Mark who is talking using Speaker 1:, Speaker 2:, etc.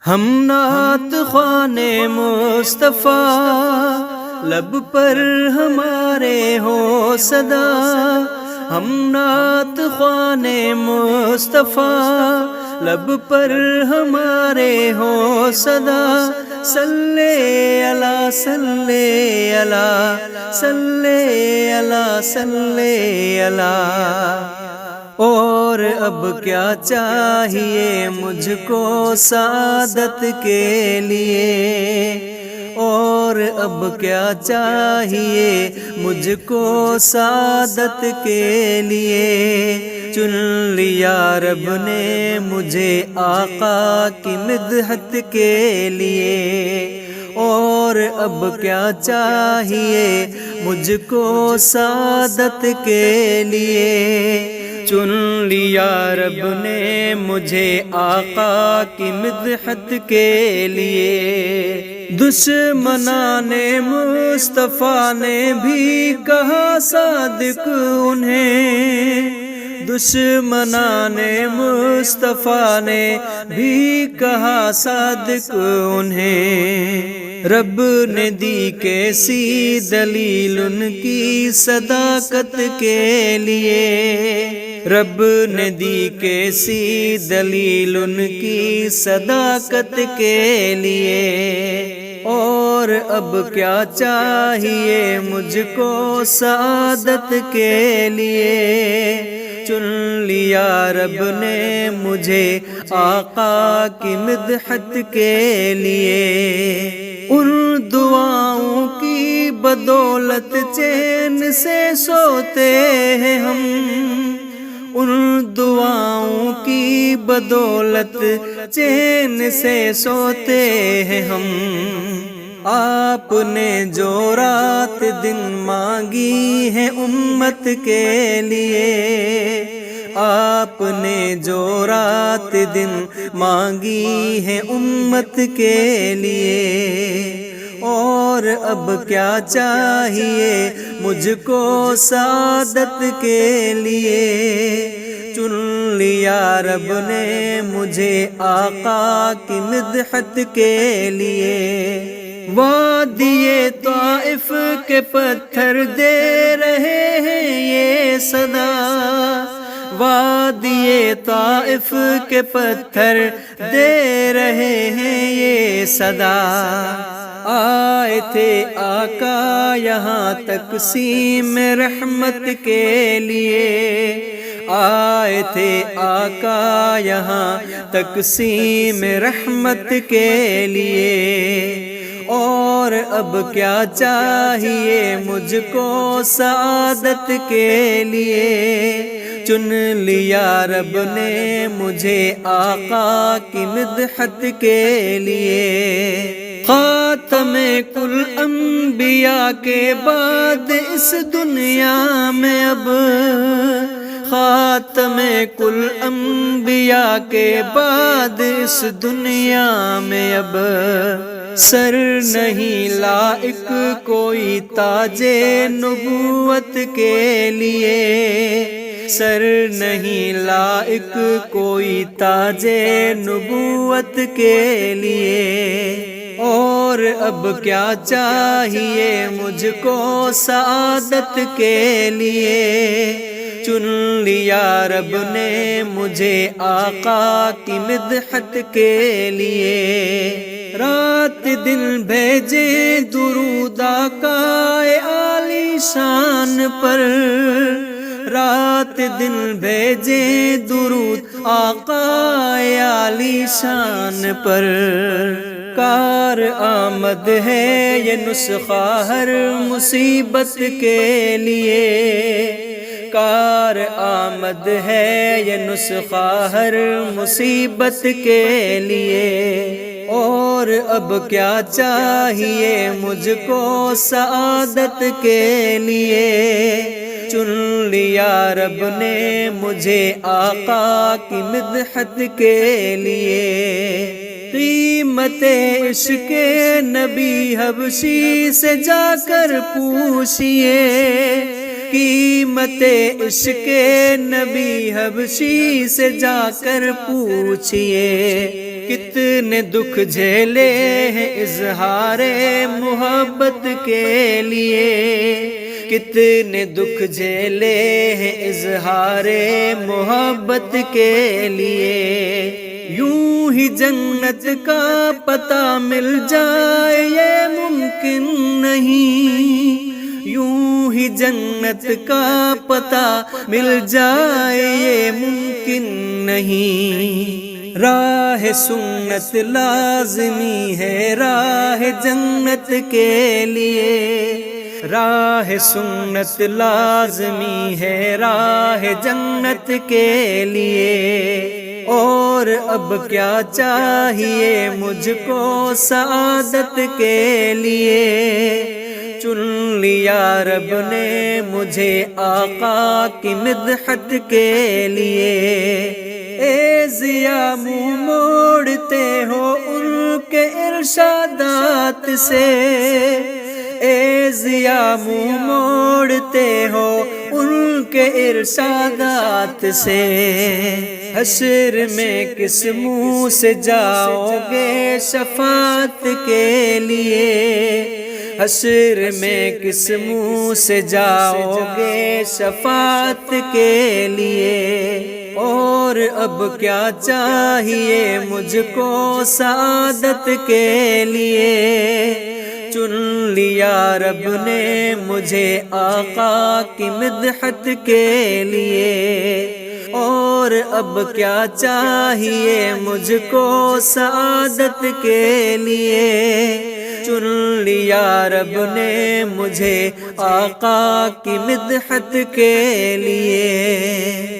Speaker 1: ہم نعت خوان مصطفیٰ، لب پر ہمارے ہو صدا. ہم نعت خوان مصطفیٰ، لب پر ہمارے ہو صدا. صلی اللہ صلی اللہ صلی اللہ صلی اللہ. اور اب کیا چاہیے مجھ کو سعادت کے لیے، اور اب کیا چاہیے مجھ کو سعادت کے لیے. چن لیا رب نے مجھے آقا کی مدحت کے لیے. اور اب کیا چاہیے مجھ کو سعادت کے لیے. چن لیا رب نے مجھے آقا کی مدحت کے لیے. دشمنان مصطفیٰ نے بھی کہا صادق انہیں، دشمنان مصطفیٰ نے بھی کہا صادق انہیں. رب نے دی کیسی دلیل ان کی صداقت کے لیے، رب نے دی کیسی دلیل ان کی صداقت کے لیے. اور اب کیا چاہیے مجھ کو سعادت کے لیے. چن لیا رب نے مجھے آقا کی مدحت کے لیے. ان دعاؤں کی بدولت چین سے سوتے ہیں ہم، ان دعاؤں کی بدولت چین سے سوتے ہیں ہم. آپ نے جو رات دن مانگی ہے امت کے لیے، آپ نے جو رات دن مانگی ہے امت کے لیے. اور اب کیا چاہیے مجھ کو سعادت کے لیے. چن لیا رب نے مجھے آقا کی مدحت کے لیے. وادی طائف کے پتھر دے رہے ہیں یہ صدا، وادی طائف کے پتھر دے رہے ہیں یہ صدا. آئے تھے آقا یہاں تقسیم رحمت کے لیے، آئے تھے آقا یہاں تقسیم رحمت کے لیے. اور اب کیا چاہیے مجھ کو سعادت کے لیے. چن لیا رب نے مجھے آقا کی مدحت کے لیے. خاتم کل انبیاء کے بعد اس دنیا میں اب، خاتم کل انبیاء کے بعد اس دنیا میں اب سر نہیں لائق کوئی تاج نبوت کے لیے، سر نہیں لائق کوئی تاج نبوت کے لیے. اور اب کیا چاہیے مجھ کو سعادت کے لیے. چن لیا رب نے مجھے آقا کی مدحت کے لیے. رات دن بھیجے درود آقا عالی شان پر، رات دن بھیجے درود آقا عالی شان پر. کار آمد ہے یہ نسخہ ہر مصیبت کے لیے، کار آمد ہے یہ نسخہ ہر مصیبت کے لیے. اور اب کیا چاہیے مجھ کو سعادت کے لیے. چن لیا رب نے مجھے آقا کی مدحت کے لیے. قیمت عشق نبی حبشی سے جا کر پوچھئے، قیمت عشق نبی حبشی سے جا کر پوچھئے. کتنے دکھ جھیلے ہیں اظہار محبت کے لیے، کتنے دکھ جھیلے ہیں اظہار محبت کے لیے، یوں ہی جنت کا پتہ مل جائے یہ ممکن نہیں، یوں ہی جنت کا پتہ مل جائے یہ ممکن نہیں، راہ سنت لازمی ہے راہ جنت کے لیے، راہ سنت لازمی ہے راہ جنت کے لیے، اور اب کیا چاہیے مجھ کو سعادت کے لیے، چن لیا رب نے مجھے آقا کی مدحت کے لیے، اے ضیا منہ موڑتے ہو ان کے ارشادات سے، اے ضیا منہ موڑتے ہو ان کے ارشادات سے، حشر میں کس منہ سے جاؤ گے شفاعت کے لیے، حشر میں کس منہ سے جاؤ گے شفاعت کے لیے، اور اب کیا چاہیے مجھ کو سعادت کے لیے، چن لیا رب نے مجھے آقا کی مدحت کے لیے، اور اب کیا چاہیے مجھ کو سعادت کے لیے، چن لیا رب نے مجھے آقا کی مدحت کے لیے۔